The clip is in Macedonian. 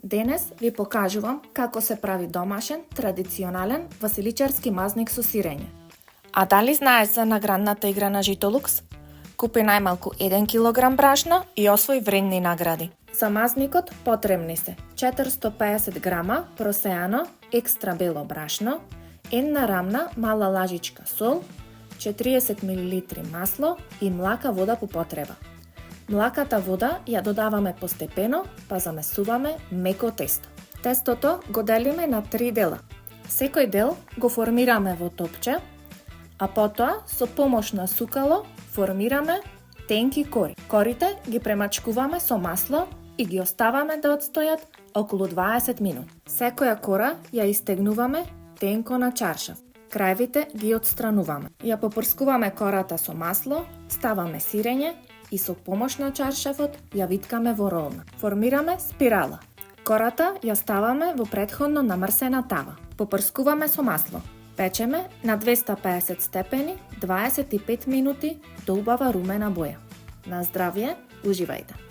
Денес ви покажувам како се прави домашен, традиционален василичарски мазник со сирење. А дали знаеш за наградната игра на Житолукс? Купи најмалку 1 кг брашно и освои вредни награди. За мазникот потребни се 450 грама просеано екстра бело брашно, една рамна мала лажичка сол, 40 мл масло и млака вода по потреба. Млаката вода ја додаваме постепено, па замесуваме меко тесто. Тестото го делиме на 3 дела. Секој дел го формираме во топче, а потоа со помош на сукало формираме тенки кори. Корите ги премачкуваме со масло и ги оставаме да отстојат околу 20 минути. Секоја кора ја истегнуваме тенко на чаршав. Крајвите ги отстрануваме. Ја попрскуваме кората со масло, ставаме сирење и со помош на чаршавот ја виткаме во ролна. Формираме спирала. Кората ја ставаме во претходно намрсена тава. Попрскуваме со масло. Печеме на 250 степени 25 минути до убава румена боја. На здравје, уживајте!